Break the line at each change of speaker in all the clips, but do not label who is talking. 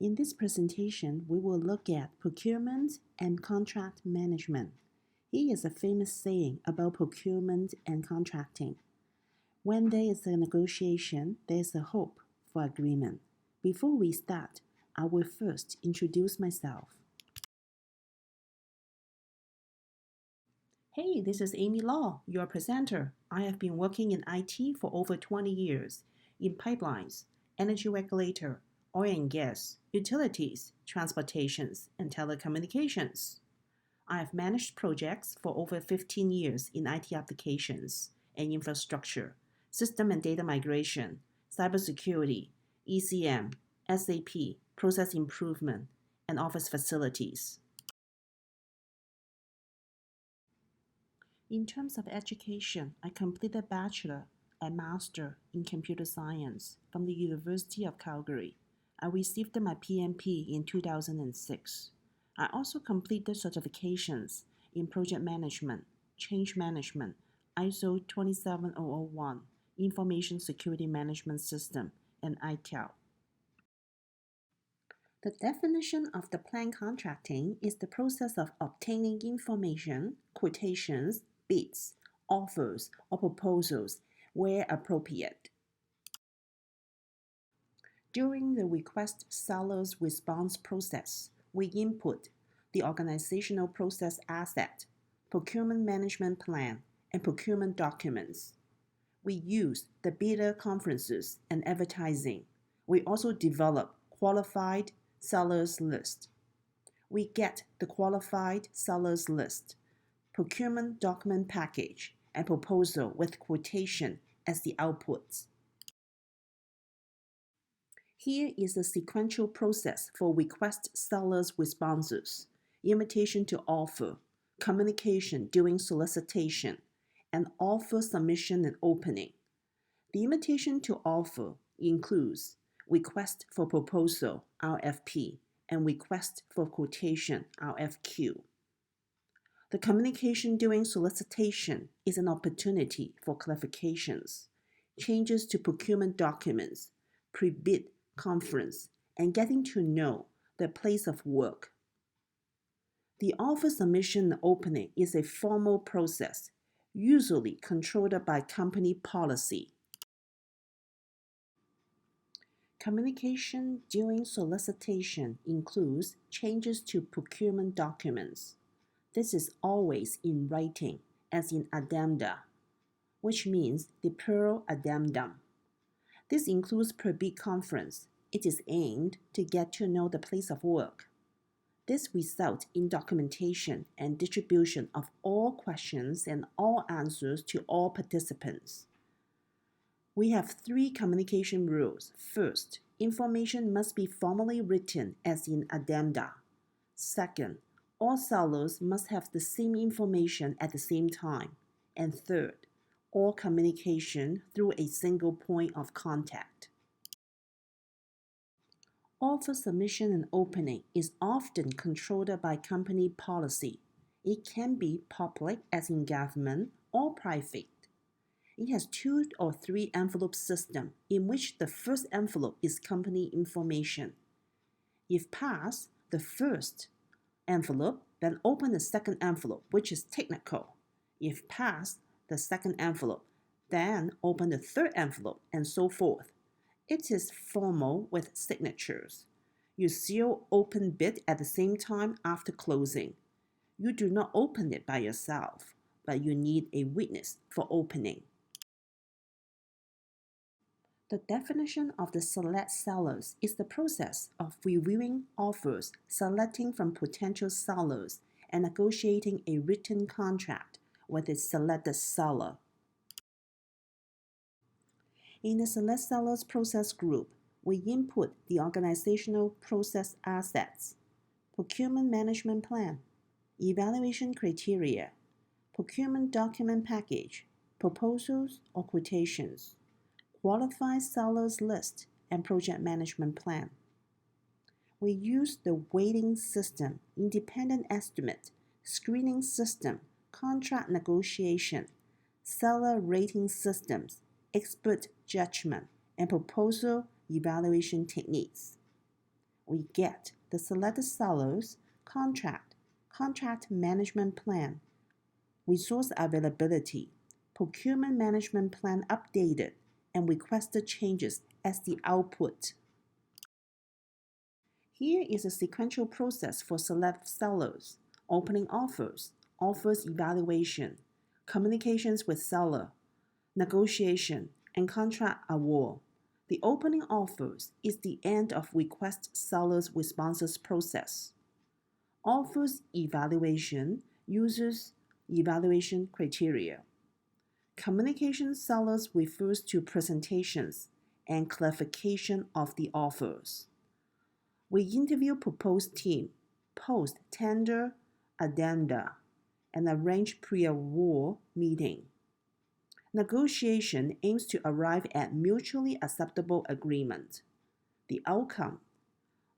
In this presentation, we will look at procurement and contract management. Here is a famous saying about procurement and contracting. When there is a negotiation, there is a hope for agreement. Before we start, I will first introduce myself. Hey, this is Amy Law, your presenter. I have been working in IT for over 20 years in pipelines, energy regulator, oil and gas, utilities, transportations, and telecommunications. I have managed projects for over 15 years in IT applications and infrastructure, system and data migration, cybersecurity, ECM, SAP, process improvement, and office facilities. In terms of education, I completed bachelor and master in computer science from the University of Calgary. I received my PMP in 2006. I also completed certifications in project management, change management, ISO 27001, Information Security Management System, and ITIL. The definition of the plan contracting is the process of obtaining information, quotations, bids, offers, or proposals where appropriate. During the request seller's response process, we input the organizational process asset, procurement management plan, and procurement documents. We use the bidder conferences and advertising. We also develop qualified sellers list. We get the qualified sellers list, procurement document package, and proposal with quotation as the outputs. Here is a sequential process for request sellers responses, invitation to offer, communication during solicitation, and offer submission and opening. The invitation to offer includes request for proposal, RFP, and request for quotation, RFQ. The communication during solicitation is an opportunity for clarifications, changes to procurement documents, pre-bid conference, and getting to know the place of work. The offer submission and opening is a formal process, usually controlled by company policy. Communication during solicitation includes changes to procurement documents. This is always in writing, as in addenda, which means the plural addendum. This includes per-bid conference. It is aimed to get to know the place of work. This results in documentation and distribution of all questions and all answers to all participants. We have 3 communication rules. First, information must be formally written as in addenda. Second, all sellers must have the same information at the same time. And third, all communication through a single point of contact. Offer submission and opening is often controlled by company policy. It can be public, as in government, or private. It has 2 or 3 envelope system in which the first envelope is company information. If passed, the first envelope, then open the second envelope, which is technical. If passed, the second envelope, then open the third envelope, and so forth. It is formal with signatures. You seal open bid at the same time after closing. You do not open it by yourself, but you need a witness for opening. The definition of the select sellers is the process of reviewing offers, selecting from potential sellers, and negotiating a written contract with the selected seller. In the select sellers process group, we input the organizational process assets, procurement management plan, evaluation criteria, procurement document package, proposals or quotations, qualified sellers list, and project management plan. We use the weighting system, independent estimate, screening system, contract negotiation, seller rating systems, expert judgment, and proposal evaluation techniques. We get the selected seller's contract management plan, resource availability, procurement management plan updated, and requested changes as the output. Here is a sequential process for select sellers: opening offers, offers evaluation, communications with seller, negotiation, and contract award. The opening offers is the end of request seller's responses process. Offers evaluation uses evaluation criteria. Communication sellers refers to presentations and clarification of the offers. We interview proposed team, post tender addenda, and arrange pre-award meeting. Negotiation aims to arrive at mutually acceptable agreement. The outcome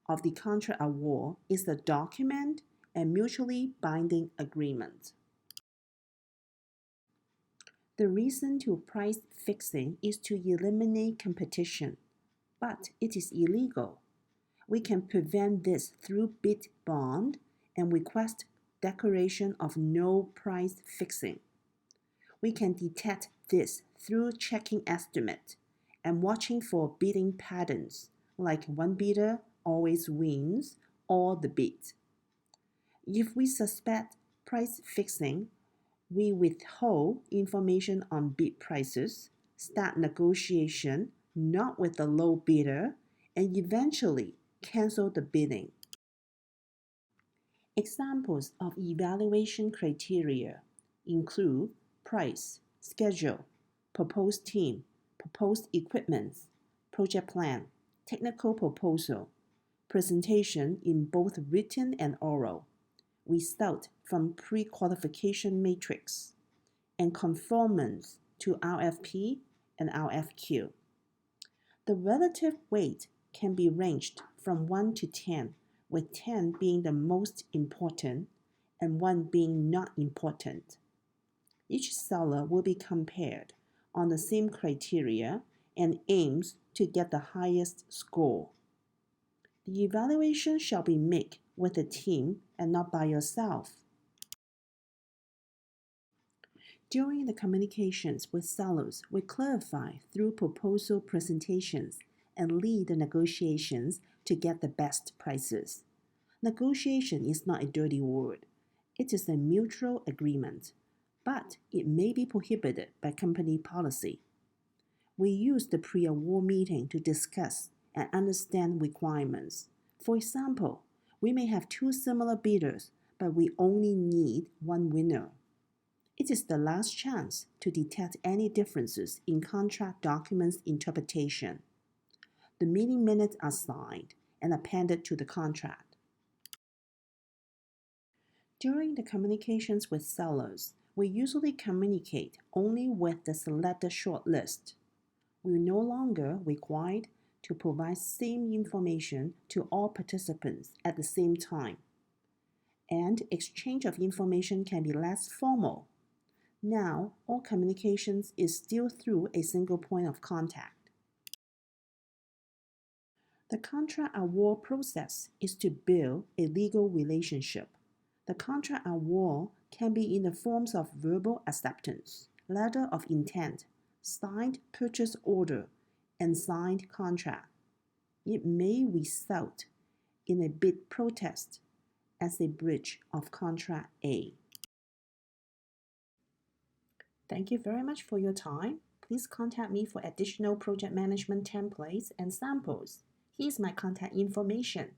of the contract award is the document and mutually binding agreement. The reason to price fixing is to eliminate competition, but it is illegal. We can prevent this through bid bond and request declaration of no price fixing. We can detect this through checking estimate and watching for bidding patterns, like one bidder always wins all the bids. If we suspect price fixing, we withhold information on bid prices, start negotiation not with the low bidder, and eventually cancel the bidding. Examples of evaluation criteria include price, schedule, proposed team, proposed equipment, project plan, technical proposal, presentation in both written and oral, result from pre-qualification matrix, and conformance to RFP and RFQ. The relative weight can be ranged from 1 to 10, with 10 being the most important and 1 being not important. Each seller will be compared on the same criteria and aims to get the highest score. The evaluation shall be made with a team and not by yourself. During the communications with sellers, we clarify through proposal presentations and lead the negotiations to get the best prices. Negotiation is not a dirty word. It is a mutual agreement, but it may be prohibited by company policy. We use the pre-award meeting to discuss and understand requirements. For example, we may have 2 similar bidders, but we only need 1 winner. It is the last chance to detect any differences in contract documents interpretation. The meeting minutes are signed and appended to the contract. During the communications with sellers, we usually communicate only with the selected shortlist. We no longer required to provide same information to all participants at the same time, and exchange of information can be less formal. Now, all communications is still through a single point of contact. The contract award process is to build a legal relationship. The contract award can be in the forms of verbal acceptance, letter of intent, signed purchase order, and signed contract. It may result in a bid protest as a breach of contract A. Thank you very much for your time. Please contact me for additional project management templates and samples. Here's my contact information.